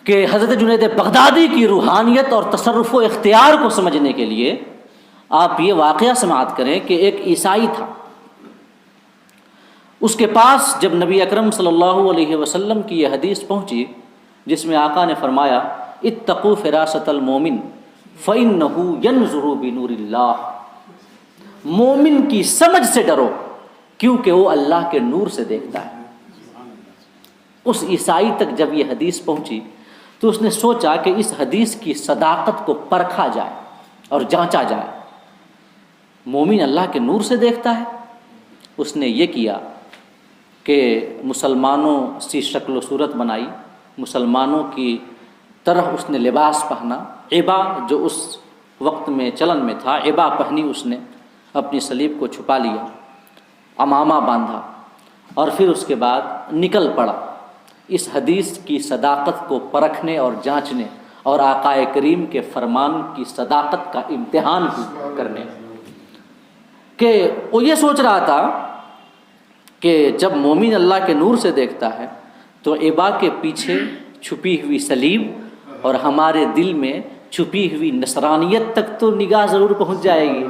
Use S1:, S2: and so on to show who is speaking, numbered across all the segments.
S1: کہ حضرت جنید بغدادی کی روحانیت اور تصرف و اختیار کو سمجھنے کے لیے آپ یہ واقعہ سماعت کریں کہ ایک عیسائی تھا، اس کے پاس جب نبی اکرم صلی اللہ علیہ وسلم کی یہ حدیث پہنچی جس میں آقا نے فرمایا اتقوا فراست المومن فإنہ ینظر بنور اللہ، مومن کی سمجھ سے ڈرو کیونکہ وہ اللہ کے نور سے دیکھتا ہے۔ اس عیسائی تک جب یہ حدیث پہنچی تو اس نے سوچا کہ اس حدیث کی صداقت کو پرکھا جائے اور جانچا جائے، مومن اللہ کے نور سے دیکھتا ہے۔ اس نے یہ کیا کہ مسلمانوں سی شکل و صورت بنائی، مسلمانوں کی طرح اس نے لباس پہنا، عبا جو اس وقت میں چلن میں تھا، عبا پہنی، اس نے اپنی صلیب کو چھپا لیا، عمامہ باندھا، اور پھر اس کے بعد نکل پڑا اس حدیث کی صداقت کو پرکھنے اور جانچنے اور آقا کریم کے فرمان کی صداقت کا امتحان کرنے، کہ وہ یہ سوچ رہا تھا کہ جب مومن اللہ کے نور سے دیکھتا ہے تو عبا کے پیچھے چھپی ہوئی صلیب اور ہمارے دل میں چھپی ہوئی نصرانیت تک تو نگاہ ضرور پہنچ جائے گی۔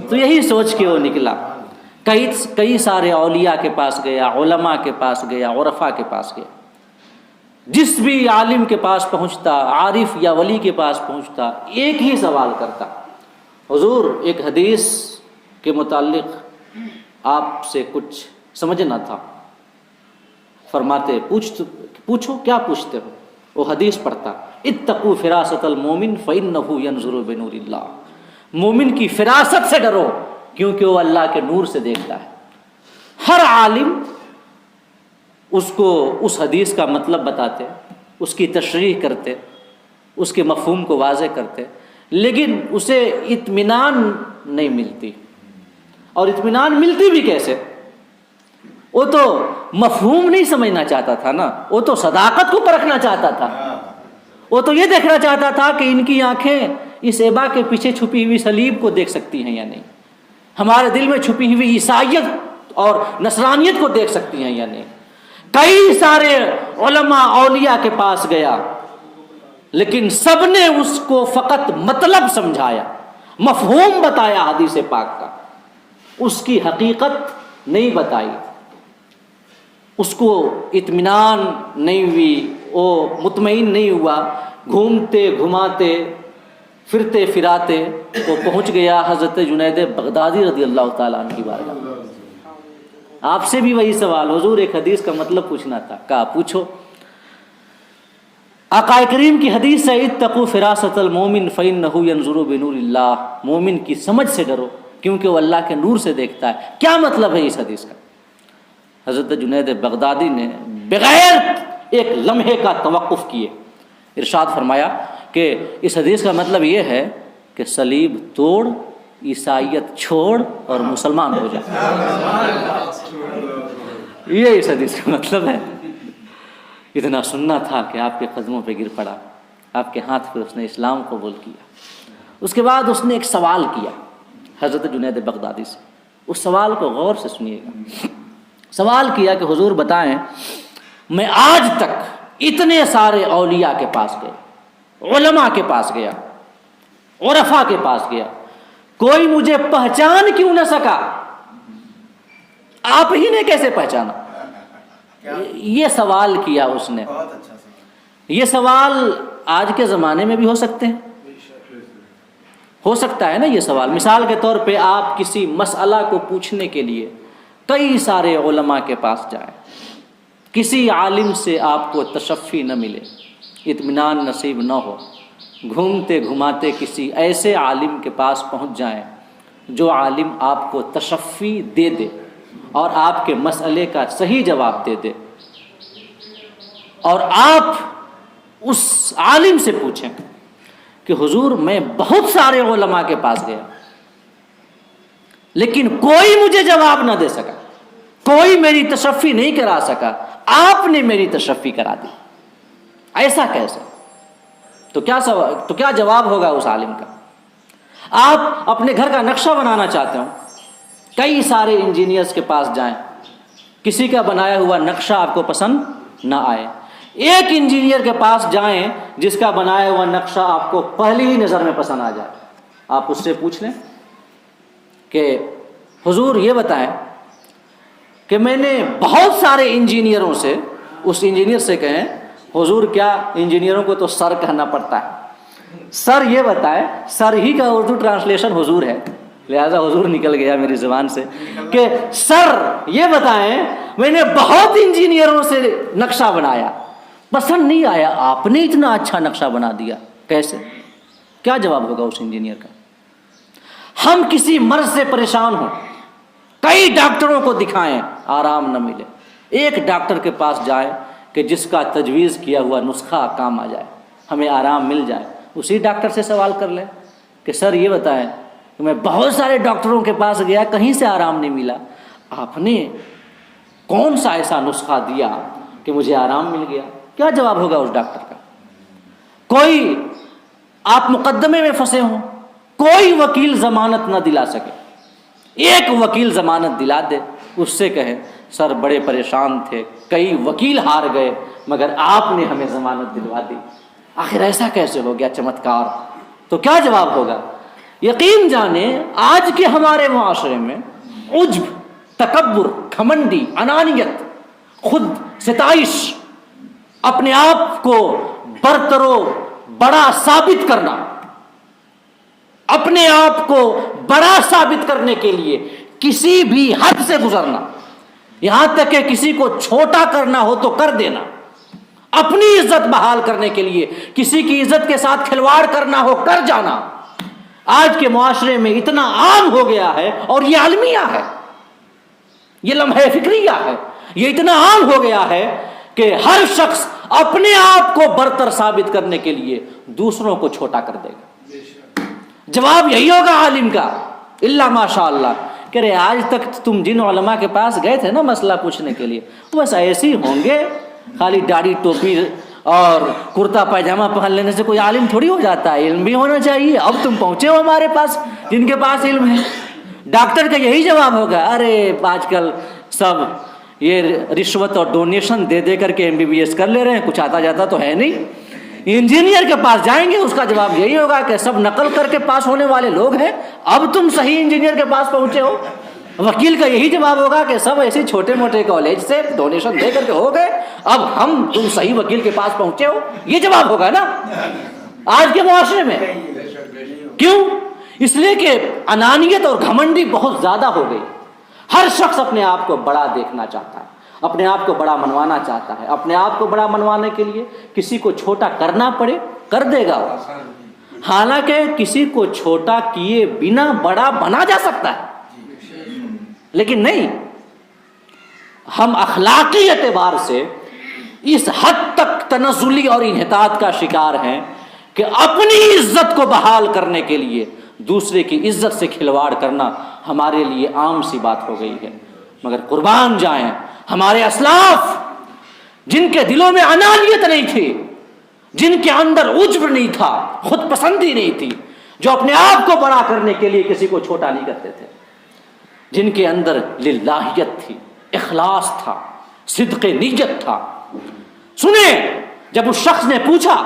S1: تو یہی سوچ کے وہ نکلا، کئی سارے اولیاء کے پاس گیا، علماء کے پاس گیا، عرفاء کے پاس گیا، جس بھی عالم کے پاس پہنچتا، عارف یا ولی کے پاس پہنچتا، ایک ہی سوال کرتا، حضور ایک حدیث کے متعلق آپ سے کچھ سمجھنا تھا۔ فرماتے پوچھو، کیا پوچھتے ہو؟ وہ حدیث پڑھتا اتقوا فراست المومن فإنہ ینظر بنور اللہ، مومن کی فراست سے ڈرو کیونکہ وہ اللہ کے نور سے دیکھتا ہے۔ ہر عالم اس کو اس حدیث کا مطلب بتاتے، اس کی تشریح کرتے، اس کے مفہوم کو واضح کرتے، لیکن اسے اطمینان نہیں ملتی، اور اطمینان ملتی بھی کیسے؟ وہ تو مفہوم نہیں سمجھنا چاہتا تھا نا، وہ تو صداقت کو پرکھنا چاہتا تھا، وہ تو یہ دیکھنا چاہتا تھا کہ ان کی آنکھیں اس عبا کے پیچھے چھپی ہوئی صلیب کو دیکھ سکتی ہیں یا نہیں، ہمارے دل میں چھپی ہوئی عیسائیت اور نصرانیت کو دیکھ سکتی ہیں یا نہیں۔ کئی سارے علماء اولیاء کے پاس گیا، لیکن سب نے اس کو فقط مطلب سمجھایا، مفہوم بتایا حدیث پاک کا، اس کی حقیقت نہیں بتائی، اس کو اطمینان نہیں ہوئی، وہ مطمئن نہیں ہوا، گھومتے گھماتے پھرتے پھراتے وہ پہنچ گیا حضرت جنید بغدادی رضی اللہ تعالیٰ عنہ کی بارگاہ۔ آپ سے بھی وہی سوال، حضور ایک حدیث کا مطلب پوچھنا تھا، کہا پوچھو۔ آقا کریم کی حدیث ہے اتقوا فراست المومن فإنہ ینظر بنور اللہ، مومن کی سمجھ سے ڈرو کیونکہ وہ اللہ کے نور سے دیکھتا ہے۔ کیا مطلب ہے اس حدیث کا؟ حضرت جنید بغدادی نے بغیر ایک لمحے کا توقف کیے ارشاد فرمایا کہ اس حدیث کا مطلب یہ ہے کہ صلیب توڑ، عیسائیت چھوڑ اور مسلمان ہو جا۔ یہ اس حدیث کا مطلب ہے۔ اتنا سننا تھا کہ آپ کے قدموں پہ گر پڑا، آپ کے ہاتھ پہ اس نے اسلام قبول کیا۔ اس کے بعد اس نے ایک سوال کیا حضرت جنید بغدادی سے، اس سوال کو غور سے سنیے گا۔ سوال کیا کہ حضور بتائیں، میں آج تک اتنے سارے اولیاء کے پاس گئے، علماء کے پاس گیا، عرفاء کے پاس گیا، کوئی مجھے پہچان کیوں نہ سکا؟ آپ ہی نے کیسے پہچانا؟ یہ سوال کیا اس نے۔ یہ سوال آج کے زمانے میں بھی ہو سکتے ہیں، ہو سکتا ہے نا یہ سوال۔ مثال کے طور پہ آپ کسی مسئلہ کو پوچھنے کے لیے کئی سارے علماء کے پاس جائیں، کسی عالم سے آپ کو تشفی نہ ملے، اطمینان نصیب نہ ہو، گھومتے گھماتے کسی ایسے عالم کے پاس پہنچ جائیں جو عالم آپ کو تشفی دے دے اور آپ کے مسئلے کا صحیح جواب دے دے، اور آپ اس عالم سے پوچھیں کہ حضور میں بہت سارے علماء کے پاس گیا لیکن کوئی مجھے جواب نہ دے سکا، کوئی میری تشفی نہیں کرا سکا، آپ نے میری تشفی کرا دی، ایسا کیسے؟ تو کیا جواب ہوگا اس عالم کا؟ آپ اپنے گھر کا نقشہ بنانا چاہتے ہو، کئی سارے انجینئرز کے پاس جائیں، کسی کا بنایا ہوا نقشہ آپ کو پسند نہ آئے، ایک انجینئر کے پاس جائیں جس کا بنایا ہوا نقشہ آپ کو پہلی ہی نظر میں پسند آ جائے، آپ اس سے پوچھ لیں کہ حضور یہ بتائیں کہ میں نے بہت سارے انجینئروں سے، اس انجینئر سے کہیں حضور کیا انجینئروں کو تو سر کہنا پڑتا ہے، سر یہ بتائیں، سر ہی کا اردو ٹرانسلیشن حضور ہے، لہذا حضور نکل گیا میری زبان سے کہ سر یہ بتائیں میں نے بہت انجینئروں سے نقشہ بنایا، پسند نہیں آیا، آپ نے اتنا اچھا نقشہ بنا دیا، کیسے؟ کیا جواب ہوگا اس انجینئر کا؟ ہم کسی مرض سے پریشان ہوں، کئی ڈاکٹروں کو دکھائیں، آرام نہ ملے، ایک ڈاکٹر کے پاس جائیں کہ جس کا تجویز کیا ہوا نسخہ کام آ جائے، ہمیں آرام مل جائے، اسی ڈاکٹر سے سوال کر لیں کہ سر یہ بتائیں کہ میں بہت سارے ڈاکٹروں کے پاس گیا، کہیں سے آرام نہیں ملا، آپ نے کون سا ایسا نسخہ دیا کہ مجھے آرام مل گیا؟ کیا جواب ہوگا اس ڈاکٹر کا؟ کوئی آپ مقدمے میں پھنسے ہوں، کوئی وکیل ضمانت نہ دلا سکے، ایک وکیل ضمانت دلا دے، اس سے کہیں سر بڑے پریشان تھے، کئی وکیل ہار گئے مگر آپ نے ہمیں ضمانت دلوا دی، آخر ایسا کیسے ہو گیا چمتکار؟ تو کیا جواب ہوگا؟ یقین جانیں آج کے ہمارے معاشرے میں عجب، تکبر، گھمنڈی، انانیت، خود ستائش، اپنے آپ کو برتر و بڑا ثابت کرنا، اپنے آپ کو بڑا ثابت کرنے کے لیے کسی بھی حد سے گزرنا، یہاں تک کہ کسی کو چھوٹا کرنا ہو تو کر دینا، اپنی عزت بحال کرنے کے لیے کسی کی عزت کے ساتھ کھلواڑ کرنا ہو کر جانا، آج کے معاشرے میں اتنا عام ہو گیا ہے، اور یہ عالمیہ ہے، یہ لمحہ فکریہ ہے، یہ اتنا عام ہو گیا ہے کہ ہر شخص اپنے آپ کو برتر ثابت کرنے کے لیے دوسروں کو چھوٹا کر دے گا۔ جواب یہی ہوگا عالم کا، الا ماشاء اللہ، کہ رے آج تک تم جن علماء کے پاس گئے تھے نا مسئلہ پوچھنے کے لیے، بس ایسے ہی ہوں گے، خالی داڑھی ٹوپی اور کرتا پائجامہ پہن لینے سے کوئی عالم تھوڑی ہو جاتا ہے، علم بھی ہونا چاہیے، اب تم پہنچے ہو ہمارے پاس جن کے پاس علم ہے۔ ڈاکٹر کا یہی جواب ہوگا، ارے آج کل سب یہ رشوت اور ڈونیشن دے دے کر کے MBBS کر لے رہے ہیں، کچھ آتا جاتا تو ہے نہیں۔ انجینئر کے پاس جائیں گے، اس کا جواب یہی ہوگا کہ سب نقل کر کے پاس ہونے والے لوگ ہیں، اب تم صحیح انجینئر کے پاس پہنچے ہو۔ وکیل کا یہی جواب ہوگا کہ سب ایسے چھوٹے موٹے کالج سے ڈونیشن دے کر کے ہو گئے، اب تم صحیح وکیل کے پاس پہنچے ہو، یہ جواب ہوگا نا آج کے معاشرے میں۔ کیوں؟ اس لیے کہ انانیت اور گھمنڈی بہت زیادہ ہو گئی، ہر شخص اپنے آپ کو بڑا دیکھنا چاہتا ہے، اپنے آپ کو بڑا منوانا چاہتا ہے، اپنے آپ کو بڑا منوانے کے لیے کسی کو چھوٹا کرنا پڑے کر دے گا، حالانکہ کسی کو چھوٹا کیے بنا بڑا بنا جا سکتا ہے، لیکن نہیں، ہم اخلاقی اعتبار سے اس حد تک تنزلی اور انحطاط کا شکار ہیں کہ اپنی عزت کو بحال کرنے کے لیے دوسرے کی عزت سے کھلواڑ کرنا ہمارے لیے عام سی بات ہو گئی ہے۔ مگر قربان جائیں ہمارے اسلاف، جن کے دلوں میں انانیت نہیں تھی، جن کے اندر عجب نہیں تھا، خود پسندی نہیں تھی، جو اپنے آپ کو بڑا کرنے کے لیے کسی کو چھوٹا نہیں کرتے تھے، جن کے اندر للہیت تھی، اخلاص تھا، صدق نیت تھا۔ سنیں، جب اس شخص نے پوچھا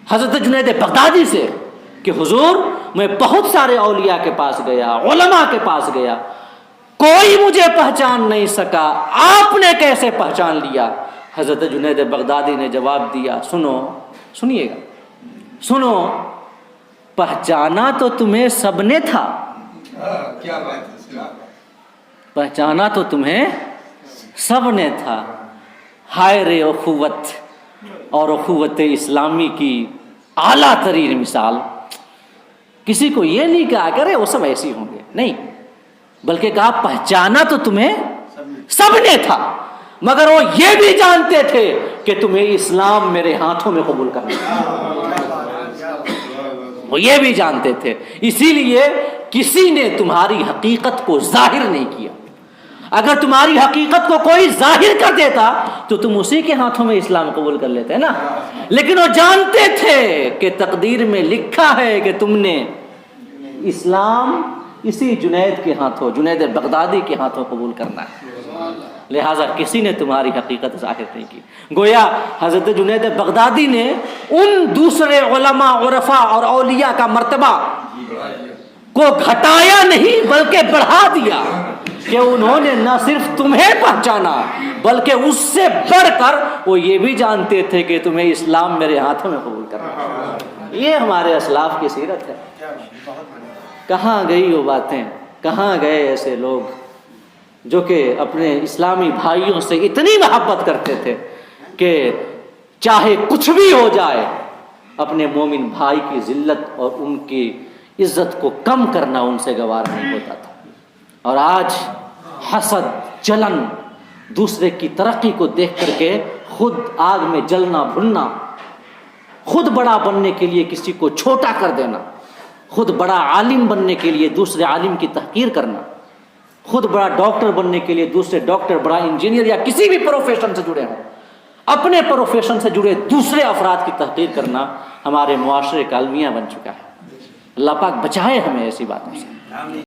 S1: حضرت جنید بغدادی سے کہ حضور میں بہت سارے اولیاء کے پاس گیا، علماء کے پاس گیا، کوئی مجھے پہچان نہیں سکا، آپ نے کیسے پہچان لیا؟ حضرت جنید بغدادی نے جواب دیا، سنیے گا، سنو، پہچانا تو تمہیں سب نے تھا، پہچانا تو تمہیں سب نے تھا، ہائے رے اخوت اور اخوت اسلامی کی اعلیٰ ترین مثال۔ کسی کو یہ نہیں کہا کرے وہ سب ایسی ہوں گے، نہیں، بلکہ کہا پہچانا تو تمہیں سب نے تھا، مگر وہ یہ بھی جانتے تھے کہ تمہیں اسلام میرے ہاتھوں میں قبول کرنا، وہ یہ بھی جانتے تھے، اسی لیے کسی نے تمہاری حقیقت کو ظاہر نہیں کیا۔ اگر تمہاری حقیقت کو کوئی ظاہر کر دیتا تو تم اسی کے ہاتھوں میں اسلام قبول کر لیتے نا، لیکن وہ جانتے تھے کہ تقدیر میں لکھا ہے کہ تم نے اسلام اسی جنید کے ہاتھوں، جنید بغدادی کے ہاتھوں قبول کرنا ہے، لہٰذا کسی نے تمہاری حقیقت ظاہر نہیں کی. گویا حضرت جنید بغدادی نے ان دوسرے علماء عرفاء اور اولیاء کا مرتبہ کو گھٹایا نہیں بلکہ بڑھا دیا کہ انہوں نے نہ صرف تمہیں پہچانا بلکہ اس سے بڑھ کر وہ یہ بھی جانتے تھے کہ تمہیں اسلام میرے ہاتھوں میں قبول کرنا ہے. یہ ہمارے اسلاف کی سیرت ہے. کہاں گئی وہ باتیں, کہاں گئے ایسے لوگ جو کہ اپنے اسلامی بھائیوں سے اتنی محبت کرتے تھے کہ چاہے کچھ بھی ہو جائے اپنے مومن بھائی کی ذلت اور ان کی عزت کو کم کرنا ان سے گوار نہیں ہوتا تھا. اور آج حسد, جلن, دوسرے کی ترقی کو دیکھ کر کے خود آگ میں جلنا بھننا, خود بڑا بننے کے لیے کسی کو چھوٹا کر دینا, خود بڑا عالم بننے کے لیے دوسرے عالم کی تحقیر کرنا, خود بڑا ڈاکٹر بننے کے لیے دوسرے ڈاکٹر, بڑا انجینئر یا کسی بھی پروفیشن سے جڑے ہوں, اپنے پروفیشن سے جڑے دوسرے افراد کی تحقیر کرنا ہمارے معاشرے کا المیہ بن چکا ہے. اللہ پاک بچائے ہمیں ایسی باتوں سے.